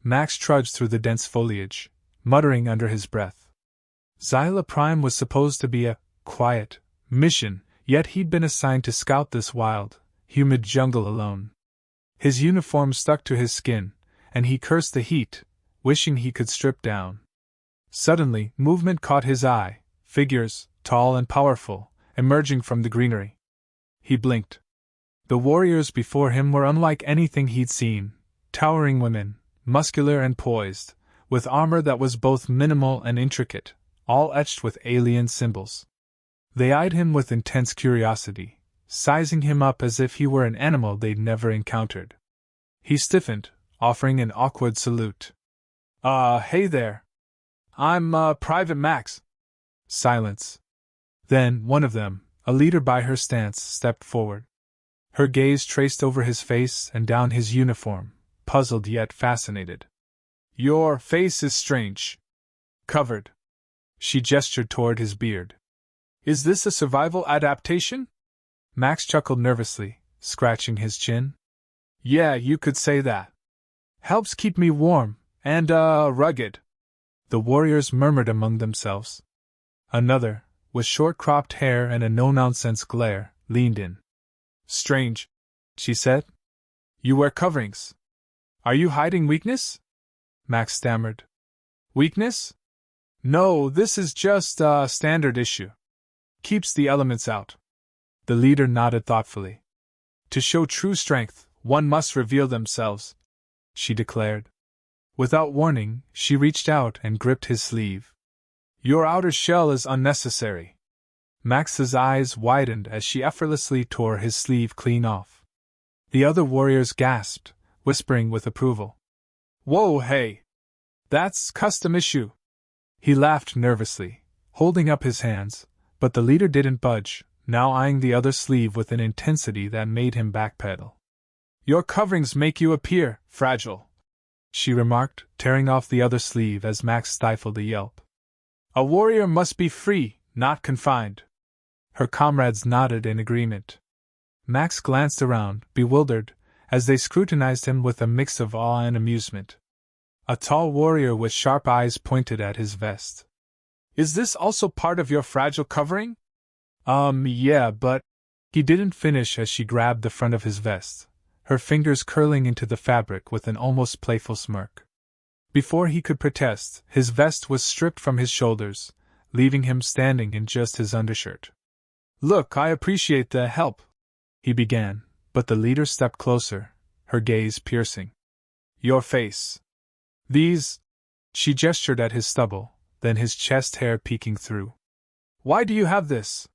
Max trudged through the dense foliage, muttering under his breath. Xyla Prime was supposed to be a quiet mission, yet he'd been assigned to scout this wild, humid jungle alone. His uniform stuck to his skin, and he cursed the heat, wishing he could strip down. Suddenly, movement caught his eye, figures, tall and powerful, emerging from the greenery. He blinked. The warriors before him were unlike anything he'd seen, towering women, muscular and poised, with armor that was both minimal and intricate, all etched with alien symbols. They eyed him with intense curiosity, sizing him up as if he were an animal they'd never encountered. He stiffened, offering an awkward salute. Hey there. I'm, Private Max. Silence. Then, one of them, a leader by her stance, stepped forward. Her gaze traced over his face and down his uniform, puzzled yet fascinated. Your face is strange. Covered. She gestured toward his beard. Is this a survival adaptation? Max chuckled nervously, scratching his chin. Yeah, you could say that. Helps keep me warm, and, rugged. The warriors murmured among themselves. Another, with short-cropped hair and a no-nonsense glare, leaned in. Strange, she said. You wear coverings. Are you hiding weakness? Max stammered. Weakness? No, this is just a standard issue. Keeps the elements out. The leader nodded thoughtfully. To show true strength, one must reveal themselves, she declared. Without warning, she reached out and gripped his sleeve. Your outer shell is unnecessary. Max's eyes widened as she effortlessly tore his sleeve clean off. The other warriors gasped, whispering with approval. Whoa, hey! That's custom issue. He laughed nervously, holding up his hands, but the leader didn't budge, now eyeing the other sleeve with an intensity that made him backpedal. Your coverings make you appear fragile, she remarked, tearing off the other sleeve as Max stifled a yelp. A warrior must be free, not confined. Her comrades nodded in agreement. Max glanced around, bewildered, as they scrutinized him with a mix of awe and amusement. A tall warrior with sharp eyes pointed at his vest. Is this also part of your fragile covering? Yeah, but… He didn't finish as she grabbed the front of his vest, her fingers curling into the fabric with an almost playful smirk. Before he could protest, his vest was stripped from his shoulders, leaving him standing in just his undershirt. Look, I appreciate the help, he began, but the leader stepped closer, her gaze piercing. Your face. These… She gestured at his stubble, then his chest hair peeking through. Why do you have this?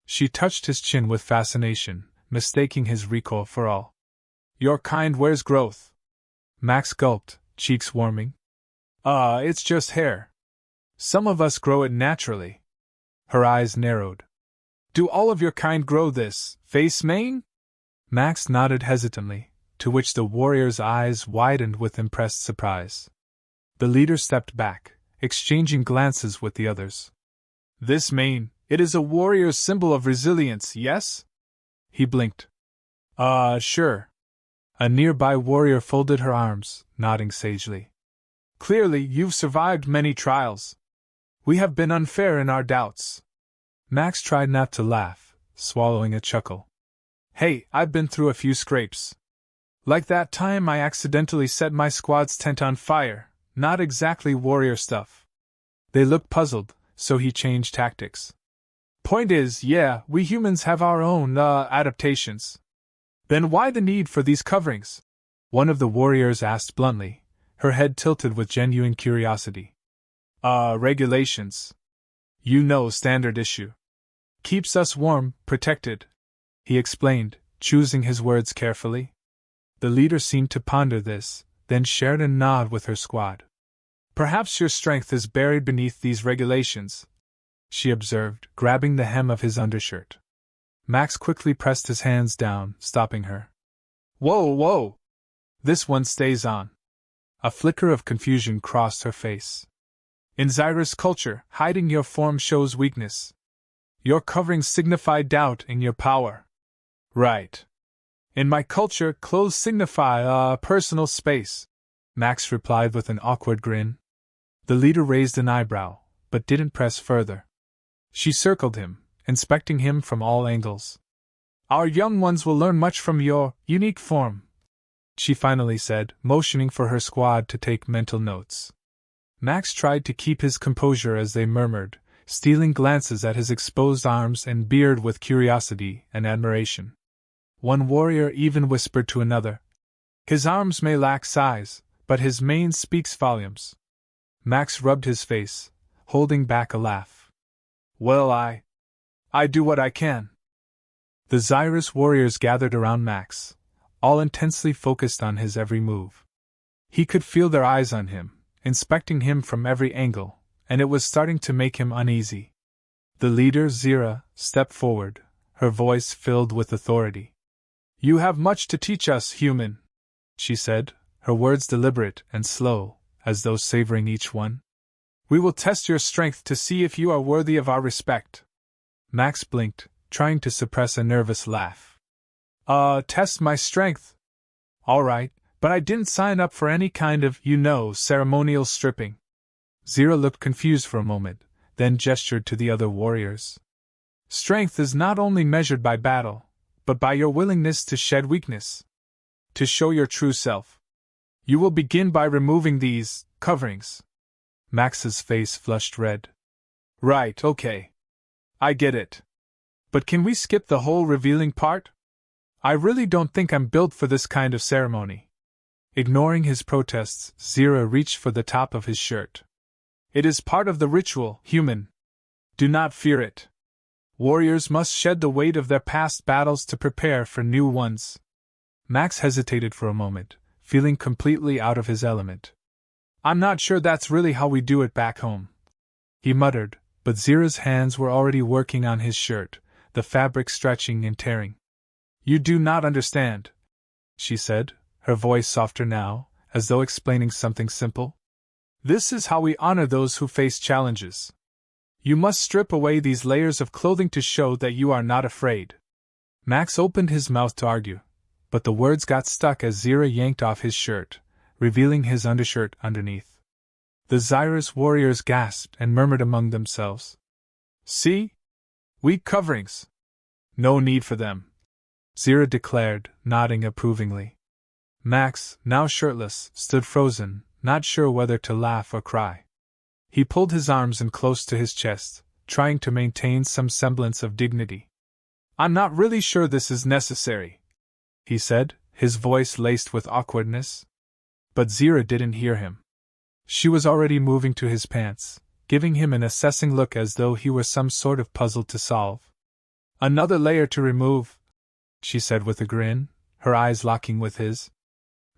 She touched his chin with fascination, mistaking his recoil for all. Your kind wears growth. Max gulped, cheeks warming. It's just hair. Some of us grow it naturally. Her eyes narrowed. Do all of your kind grow this, face mane? Max nodded hesitantly, to which the warrior's eyes widened with impressed surprise. The leader stepped back, exchanging glances with the others. This mane, it is a warrior's symbol of resilience, yes? He blinked. Sure. A nearby warrior folded her arms, nodding sagely. Clearly, you've survived many trials. We have been unfair in our doubts. Max tried not to laugh, swallowing a chuckle. Hey, I've been through a few scrapes. Like that time I accidentally set my squad's tent on fire, not exactly warrior stuff. They looked puzzled, so he changed tactics. Point is, yeah, we humans have our own, adaptations. Then why the need for these coverings? One of the warriors asked bluntly, her head tilted with genuine curiosity. Regulations. You know, standard issue. Keeps us warm, protected, he explained, choosing his words carefully. The leader seemed to ponder this, then shared a nod with her squad. Perhaps your strength is buried beneath these regulations, she observed, grabbing the hem of his undershirt. Max quickly pressed his hands down, stopping her. Whoa! This one stays on. A flicker of confusion crossed her face. In Xyra's culture, hiding your form shows weakness. Your coverings signify doubt in your power. Right. In my culture, clothes signify, personal space. Max replied with an awkward grin. The leader raised an eyebrow, but didn't press further. She circled him, inspecting him from all angles. Our young ones will learn much from your unique form, she finally said, motioning for her squad to take mental notes. Max tried to keep his composure as they murmured, stealing glances at his exposed arms and beard with curiosity and admiration. One warrior even whispered to another, "His arms may lack size, but his mane speaks volumes." Max rubbed his face, holding back a laugh. "Well, I do what I can." The Xyrus warriors gathered around Max, all intensely focused on his every move. He could feel their eyes on him, inspecting him from every angle, and it was starting to make him uneasy. The leader, Zira, stepped forward, her voice filled with authority. "You have much to teach us, human," she said, her words deliberate and slow, as though savoring each one. "We will test your strength to see if you are worthy of our respect." Max blinked, trying to suppress a nervous laugh. Test my strength? All right, but I didn't sign up for any kind of, ceremonial stripping." Zira looked confused for a moment, then gestured to the other warriors. "Strength is not only measured by battle, but by your willingness to shed weakness. To show your true self. You will begin by removing these coverings." Max's face flushed red. "Right, okay. I get it. But can we skip the whole revealing part? I really don't think I'm built for this kind of ceremony." Ignoring his protests, Zira reached for the top of his shirt. "It is part of the ritual, human. Do not fear it. Warriors must shed the weight of their past battles to prepare for new ones." Max hesitated for a moment, feeling completely out of his element. "I'm not sure that's really how we do it back home," he muttered, but Zira's hands were already working on his shirt, the fabric stretching and tearing. "You do not understand," she said, her voice softer now, as though explaining something simple. "This is how we honor those who face challenges. You must strip away these layers of clothing to show that you are not afraid." Max opened his mouth to argue, but the words got stuck as Zira yanked off his shirt, revealing his undershirt underneath. The Xyrus warriors gasped and murmured among themselves. "See? Weak coverings. No need for them," Zira declared, nodding approvingly. Max, now shirtless, stood frozen, not sure whether to laugh or cry. He pulled his arms in close to his chest, trying to maintain some semblance of dignity. "I'm not really sure this is necessary," he said, his voice laced with awkwardness. But Zira didn't hear him. She was already moving to his pants, giving him an assessing look as though he were some sort of puzzle to solve. "Another layer to remove," she said with a grin, her eyes locking with his.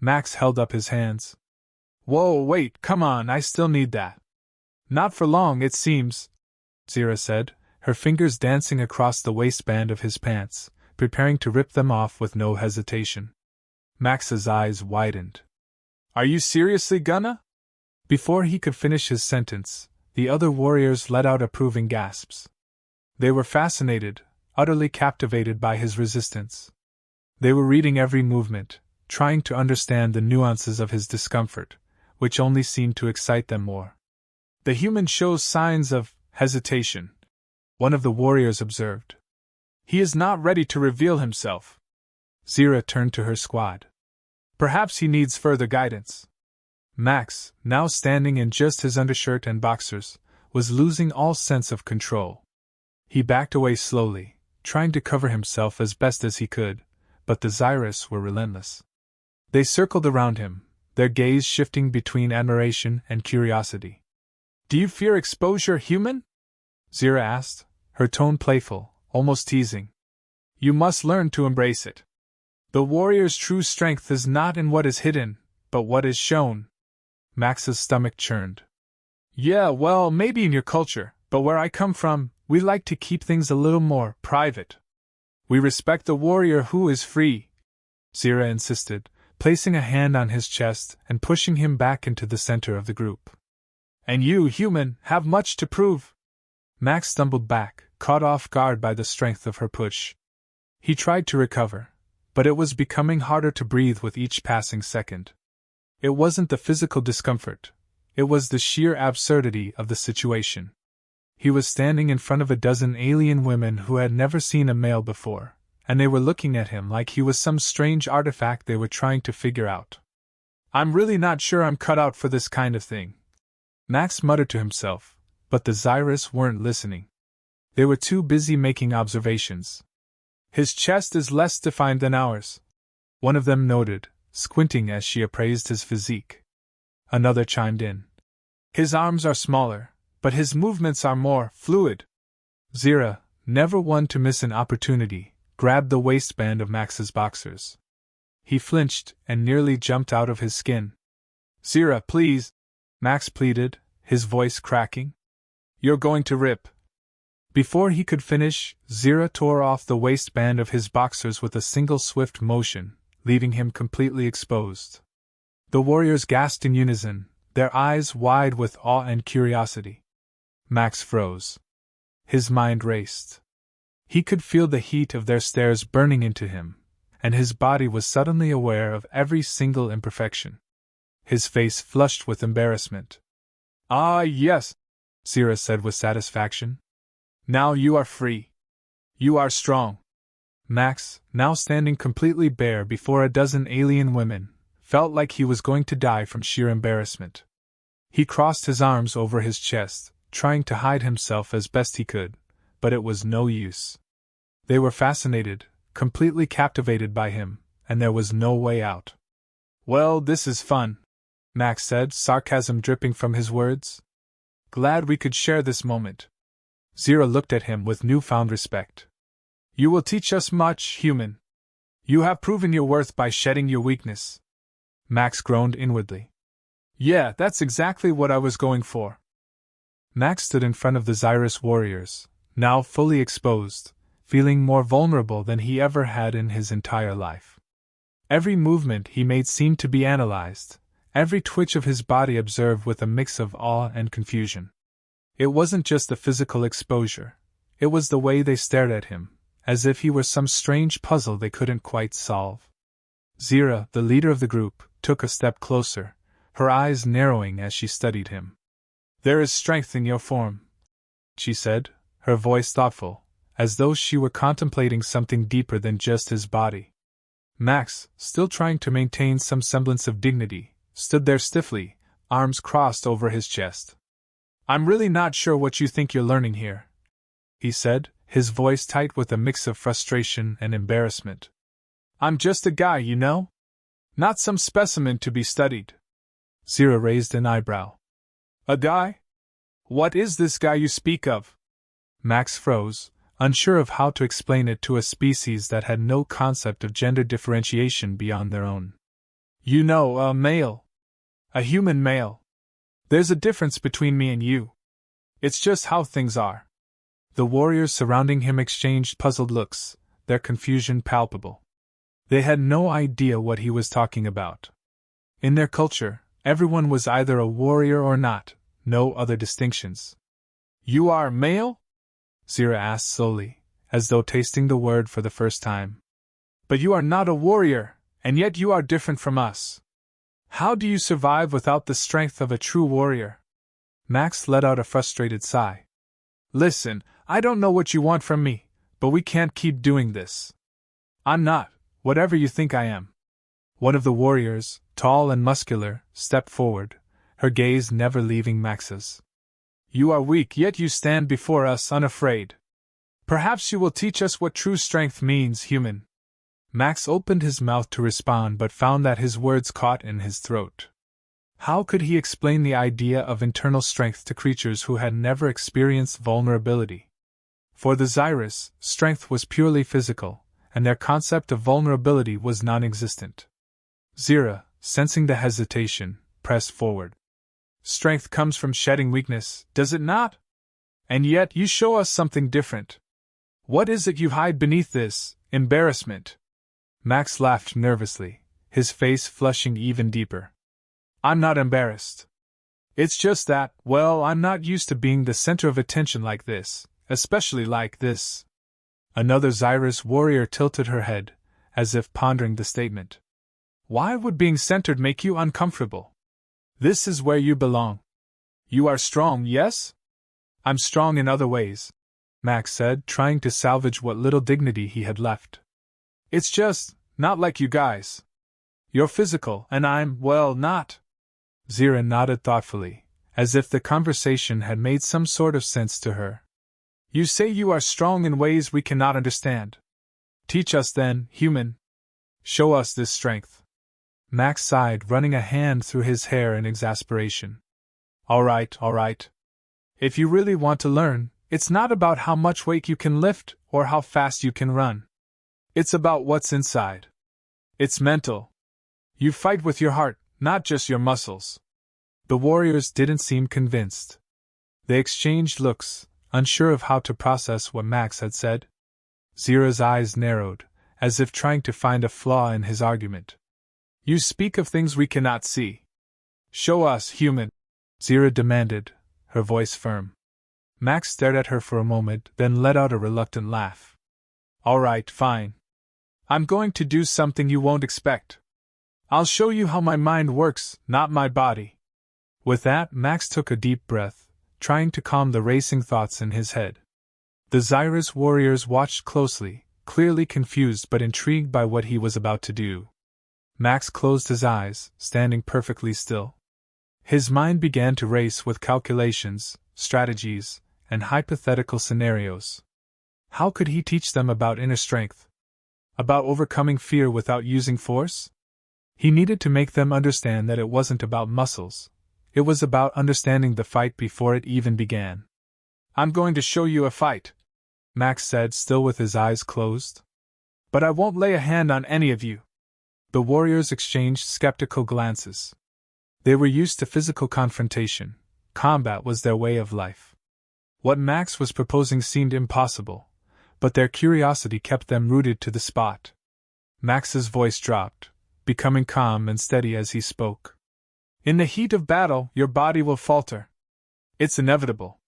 Max held up his hands. "Whoa, wait, come on, I still need that." "Not for long, it seems," Zira said, her fingers dancing across the waistband of his pants, preparing to rip them off with no hesitation. Max's eyes widened. "Are you seriously gonna?" Before he could finish his sentence, the other warriors let out approving gasps. They were fascinated, utterly captivated by his resistance. They were reading every movement, trying to understand the nuances of his discomfort, which only seemed to excite them more. "The human shows signs of hesitation," one of the warriors observed. "He is not ready to reveal himself." Zira turned to her squad. "Perhaps he needs further guidance." Max, now standing in just his undershirt and boxers, was losing all sense of control. He backed away slowly, trying to cover himself as best as he could, but the Xyrus were relentless. They circled around him, their gaze shifting between admiration and curiosity. "Do you fear exposure, human?" Zira asked, her tone playful, almost teasing. "You must learn to embrace it. The warrior's true strength is not in what is hidden, but what is shown." Max's stomach churned. "Yeah, well, maybe in your culture, but where I come from, we like to keep things a little more private. We respect the warrior who is free," Zira insisted, placing a hand on his chest and pushing him back into the center of the group. "And you, human, have much to prove." Max stumbled back, caught off guard by the strength of her push. He tried to recover, but it was becoming harder to breathe with each passing second. It wasn't the physical discomfort. It was the sheer absurdity of the situation. He was standing in front of a dozen alien women who had never seen a male before, and they were looking at him like he was some strange artifact they were trying to figure out. "I'm really not sure I'm cut out for this kind of thing," Max muttered to himself, but the Xyris weren't listening. They were too busy making observations. "His chest is less defined than ours," one of them noted, squinting as she appraised his physique. Another chimed in. "His arms are smaller, but his movements are more fluid." Zira, never one to miss an opportunity, grabbed the waistband of Max's boxers. He flinched and nearly jumped out of his skin. "Zira, please," Max pleaded, his voice cracking. "You're going to rip." Before he could finish, Zira tore off the waistband of his boxers with a single swift motion, leaving him completely exposed. The warriors gasped in unison, their eyes wide with awe and curiosity. Max froze. His mind raced. He could feel the heat of their stares burning into him, and his body was suddenly aware of every single imperfection. His face flushed with embarrassment. "Ah, yes," Zira said with satisfaction. "Now you are free. You are strong." Max, now standing completely bare before a dozen alien women, felt like he was going to die from sheer embarrassment. He crossed his arms over his chest, trying to hide himself as best he could, but it was no use. They were fascinated, completely captivated by him, and there was no way out. "Well, this is fun," Max said, sarcasm dripping from his words. "Glad we could share this moment." Zira looked at him with newfound respect. "You will teach us much, human. You have proven your worth by shedding your weakness." Max groaned inwardly. "Yeah, that's exactly what I was going for." Max stood in front of the Xyris warriors, now fully exposed, feeling more vulnerable than he ever had in his entire life. Every movement he made seemed to be analyzed, every twitch of his body observed with a mix of awe and confusion. It wasn't just the physical exposure, it was the way they stared at him, as if he were some strange puzzle they couldn't quite solve. Zira, the leader of the group, took a step closer, her eyes narrowing as she studied him. "There is strength in your form," she said, her voice thoughtful, as though she were contemplating something deeper than just his body. Max, still trying to maintain some semblance of dignity, stood there stiffly, arms crossed over his chest. "I'm really not sure what you think you're learning here," he said, his voice tight with a mix of frustration and embarrassment. "I'm just a guy, you know? Not some specimen to be studied." Zira raised an eyebrow. "A guy? What is this guy you speak of?" Max froze, unsure of how to explain it to a species that had no concept of gender differentiation beyond their own. "You know, a male. A human male. There's a difference between me and you. It's just how things are." The warriors surrounding him exchanged puzzled looks, their confusion palpable. They had no idea what he was talking about. In their culture, everyone was either a warrior or not, no other distinctions. "You are male?" Zira asked slowly, as though tasting the word for the first time. "But you are not a warrior, and yet you are different from us. How do you survive without the strength of a true warrior?" Max let out a frustrated sigh. "Listen, I don't know what you want from me, but we can't keep doing this. I'm not, whatever you think I am." One of the warriors, tall and muscular, stepped forward, her gaze never leaving Max's. "You are weak, yet you stand before us unafraid. Perhaps you will teach us what true strength means, human." Max opened his mouth to respond but found that his words caught in his throat. How could he explain the idea of internal strength to creatures who had never experienced vulnerability? For the Xyris, strength was purely physical, and their concept of vulnerability was non-existent. Zira, sensing the hesitation, pressed forward. "Strength comes from shedding weakness, does it not? And yet you show us something different. What is it you hide beneath this embarrassment?" Max laughed nervously, his face flushing even deeper. "I'm not embarrassed. It's just that, well, I'm not used to being the center of attention like this, especially like this." Another Xyris warrior tilted her head, as if pondering the statement. Why would being centered make you uncomfortable? This is where you belong. You are strong, yes? I'm strong in other ways, Max said, trying to salvage what little dignity he had left. It's just, not like you guys. You're physical, and I'm, well, not. Zira nodded thoughtfully, as if the conversation had made some sort of sense to her. You say you are strong in ways we cannot understand. Teach us then, human. Show us this strength. Max sighed, running a hand through his hair in exasperation. All right. If you really want to learn, it's not about how much weight you can lift or how fast you can run. It's about what's inside. It's mental. You fight with your heart, not just your muscles. The warriors didn't seem convinced. They exchanged looks, unsure of how to process what Max had said. Zira's eyes narrowed, as if trying to find a flaw in his argument. You speak of things we cannot see. Show us, human, Zira demanded, her voice firm. Max stared at her for a moment, then let out a reluctant laugh. All right, fine. I'm going to do something you won't expect. I'll show you how my mind works, not my body. With that, Max took a deep breath, trying to calm the racing thoughts in his head. The Xyrus warriors watched closely, clearly confused but intrigued by what he was about to do. Max closed his eyes, standing perfectly still. His mind began to race with calculations, strategies, and hypothetical scenarios. How could he teach them about inner strength? About overcoming fear without using force? He needed to make them understand that it wasn't about muscles. It was about understanding the fight before it even began. I'm going to show you a fight, Max said, still with his eyes closed. But I won't lay a hand on any of you. The warriors exchanged skeptical glances. They were used to physical confrontation. Combat was their way of life. What Max was proposing seemed impossible, but their curiosity kept them rooted to the spot. Max's voice dropped, becoming calm and steady as he spoke. In the heat of battle, your body will falter. It's inevitable.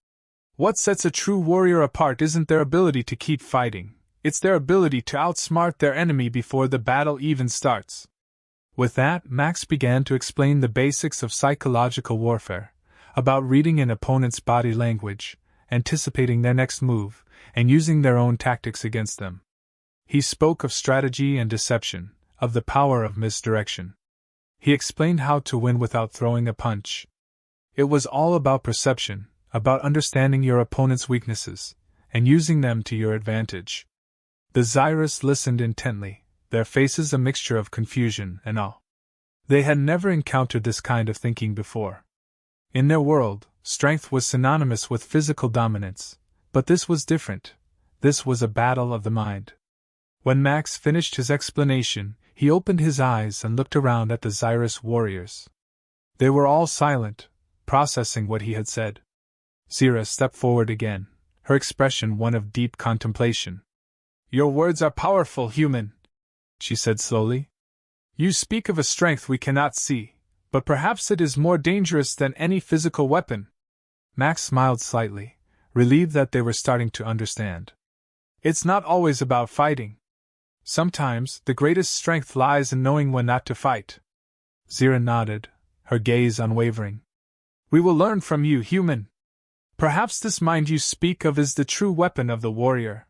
What sets a true warrior apart isn't their ability to keep fighting, it's their ability to outsmart their enemy before the battle even starts. With that, Max began to explain the basics of psychological warfare, about reading an opponent's body language, anticipating their next move, and using their own tactics against them. He spoke of strategy and deception, of the power of misdirection. He explained how to win without throwing a punch. It was all about perception, about understanding your opponent's weaknesses, and using them to your advantage. The Xyrus listened intently, their faces a mixture of confusion and awe. They had never encountered this kind of thinking before. In their world, strength was synonymous with physical dominance, but this was different. This was a battle of the mind. When Max finished his explanation, he opened his eyes and looked around at the Xyrus warriors. They were all silent, processing what he had said. Zira stepped forward again, her expression one of deep contemplation. Your words are powerful, human, she said slowly. You speak of a strength we cannot see, but perhaps it is more dangerous than any physical weapon. Max smiled slightly, relieved that they were starting to understand. It's not always about fighting. Sometimes, the greatest strength lies in knowing when not to fight. Zira nodded, her gaze unwavering. We will learn from you, human. Perhaps this mind you speak of is the true weapon of the warrior.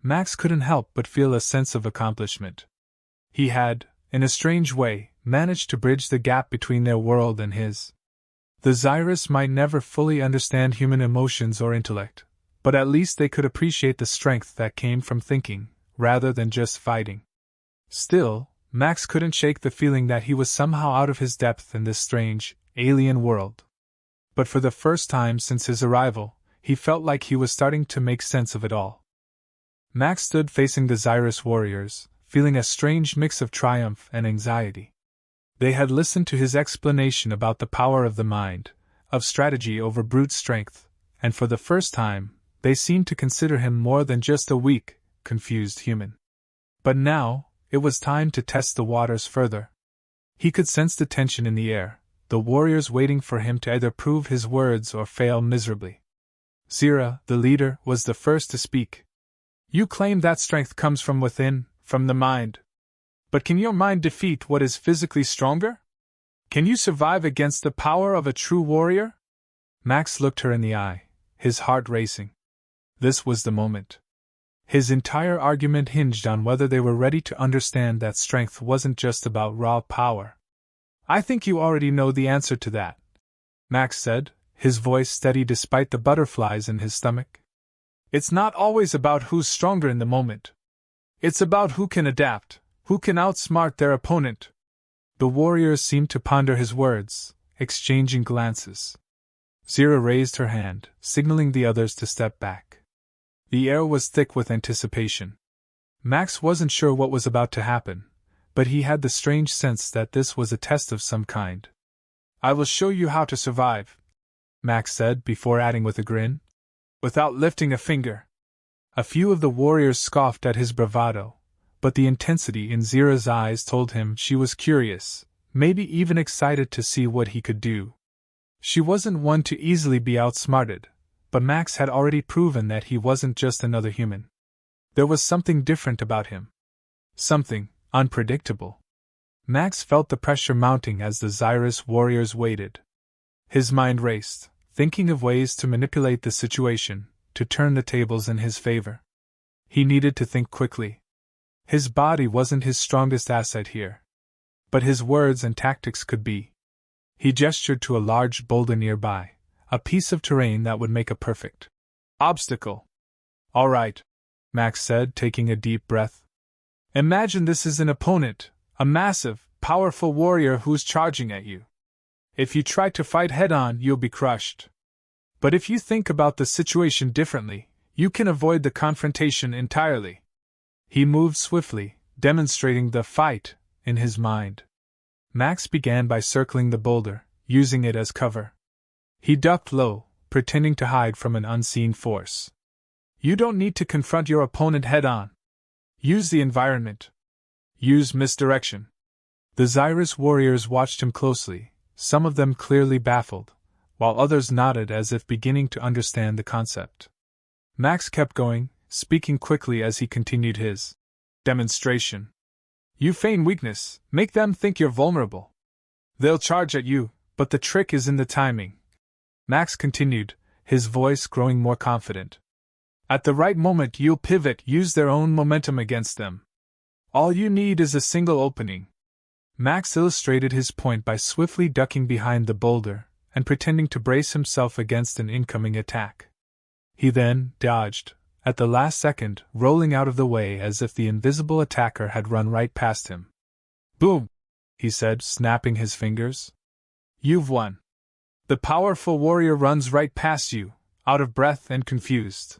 Max couldn't help but feel a sense of accomplishment. He had, in a strange way, managed to bridge the gap between their world and his. The Xyrus might never fully understand human emotions or intellect, but at least they could appreciate the strength that came from thinking, rather than just fighting. Still, Max couldn't shake the feeling that he was somehow out of his depth in this strange, alien world. But for the first time since his arrival, he felt like he was starting to make sense of it all. Max stood facing the Xyrus warriors, feeling a strange mix of triumph and anxiety. They had listened to his explanation about the power of the mind, of strategy over brute strength, and for the first time, they seemed to consider him more than just a weak, confused human. But now, it was time to test the waters further. He could sense the tension in the air, the warriors waiting for him to either prove his words or fail miserably. Zira, the leader, was the first to speak. You claim that strength comes from within, from the mind. But can your mind defeat what is physically stronger? Can you survive against the power of a true warrior? Max looked her in the eye, his heart racing. This was the moment. His entire argument hinged on whether they were ready to understand that strength wasn't just about raw power. I think you already know the answer to that, Max said, his voice steady despite the butterflies in his stomach. It's not always about who's stronger in the moment. It's about who can adapt, who can outsmart their opponent. The warriors seemed to ponder his words, exchanging glances. Zira raised her hand, signaling the others to step back. The air was thick with anticipation. Max wasn't sure what was about to happen, but he had the strange sense that this was a test of some kind. I will show you how to survive, Max said before adding with a grin. Without lifting a finger. A few of the warriors scoffed at his bravado, but the intensity in Zira's eyes told him she was curious, maybe even excited to see what he could do. She wasn't one to easily be outsmarted, but Max had already proven that he wasn't just another human. There was something different about him. Something unpredictable. Max felt the pressure mounting as the Xyrus warriors waited. His mind raced, thinking of ways to manipulate the situation, to turn the tables in his favor. He needed to think quickly. His body wasn't his strongest asset here. But his words and tactics could be. He gestured to a large boulder nearby, a piece of terrain that would make a perfect obstacle. All right, Max said, taking a deep breath. Imagine this is an opponent, a massive, powerful warrior who's charging at you. If you try to fight head-on, you'll be crushed. But if you think about the situation differently, you can avoid the confrontation entirely. He moved swiftly, demonstrating the fight in his mind. Max began by circling the boulder, using it as cover. He ducked low, pretending to hide from an unseen force. You don't need to confront your opponent head-on. Use the environment. Use misdirection. The Xyrus warriors watched him closely, some of them clearly baffled, while others nodded as if beginning to understand the concept. Max kept going, speaking quickly as he continued his demonstration. You feign weakness, make them think you're vulnerable. They'll charge at you, but the trick is in the timing. Max continued, his voice growing more confident. At the right moment you'll pivot, use their own momentum against them. All you need is a single opening. Max illustrated his point by swiftly ducking behind the boulder and pretending to brace himself against an incoming attack. He then dodged, at the last second, rolling out of the way as if the invisible attacker had run right past him. Boom! He said, snapping his fingers. You've won. The powerful warrior runs right past you, out of breath and confused.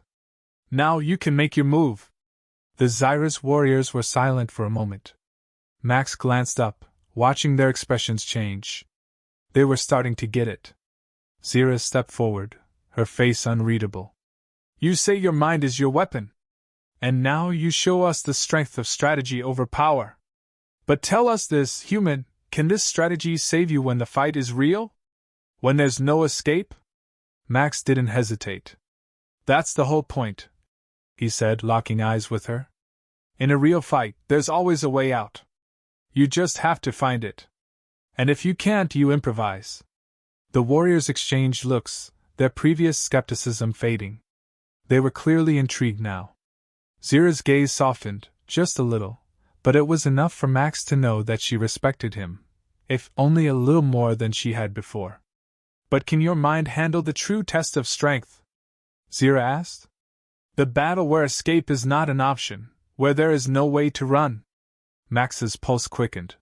Now you can make your move. The Xyrus warriors were silent for a moment. Max glanced up, watching their expressions change. They were starting to get it. Zira stepped forward, her face unreadable. You say your mind is your weapon. And now you show us the strength of strategy over power. But tell us this, human, can this strategy save you when the fight is real? When there's no escape? Max didn't hesitate. That's the whole point, he said, locking eyes with her. In a real fight, there's always a way out. You just have to find it. And if you can't, you improvise. The warriors exchanged looks, their previous skepticism fading. They were clearly intrigued now. Zira's gaze softened, just a little, but it was enough for Max to know that she respected him, if only a little more than she had before. But can your mind handle the true test of strength? Zira asked. The battle where escape is not an option, where there is no way to run. Max's pulse quickened.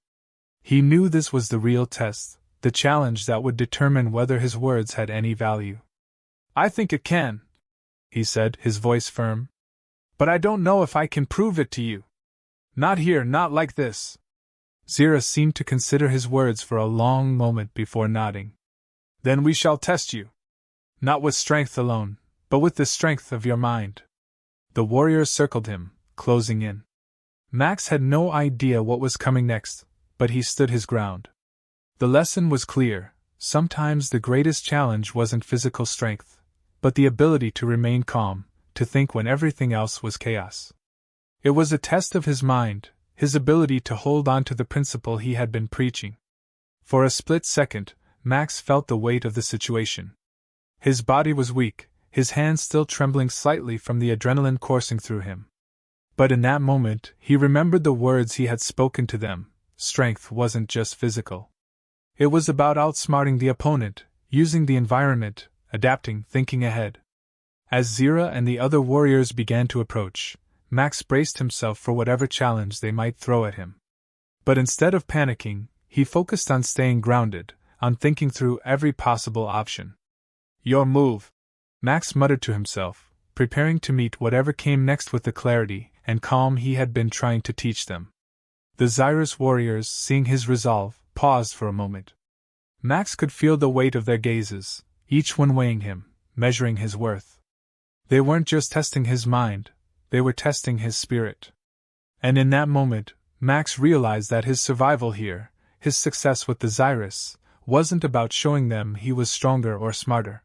He knew this was the real test, the challenge that would determine whether his words had any value. I think it can, he said, his voice firm. But I don't know if I can prove it to you. Not here, not like this. Zira seemed to consider his words for a long moment before nodding. Then we shall test you. Not with strength alone, but with the strength of your mind. The warriors circled him, closing in. Max had no idea what was coming next, but he stood his ground. The lesson was clear. Sometimes the greatest challenge wasn't physical strength, but the ability to remain calm, to think when everything else was chaos. It was a test of his mind, his ability to hold on to the principle he had been preaching. For a split second, Max felt the weight of the situation. His body was weak, his hands still trembling slightly from the adrenaline coursing through him. But in that moment, he remembered the words he had spoken to them. Strength wasn't just physical. It was about outsmarting the opponent, using the environment, adapting, thinking ahead. As Zira and the other warriors began to approach, Max braced himself for whatever challenge they might throw at him. But instead of panicking, he focused on staying grounded, on thinking through every possible option. "Your move," Max muttered to himself, preparing to meet whatever came next with the clarity and calm he had been trying to teach them. The Xyrus warriors, seeing his resolve, paused for a moment. Max could feel the weight of their gazes, each one weighing him, measuring his worth. They weren't just testing his mind, they were testing his spirit. And in that moment, Max realized that his survival here, his success with the Xyrus, wasn't about showing them he was stronger or smarter.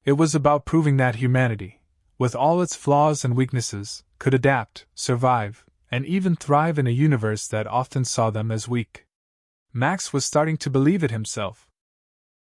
It was about proving that humanity, with all its flaws and weaknesses, could adapt, survive, and even thrive in a universe that often saw them as weak. Max was starting to believe it himself,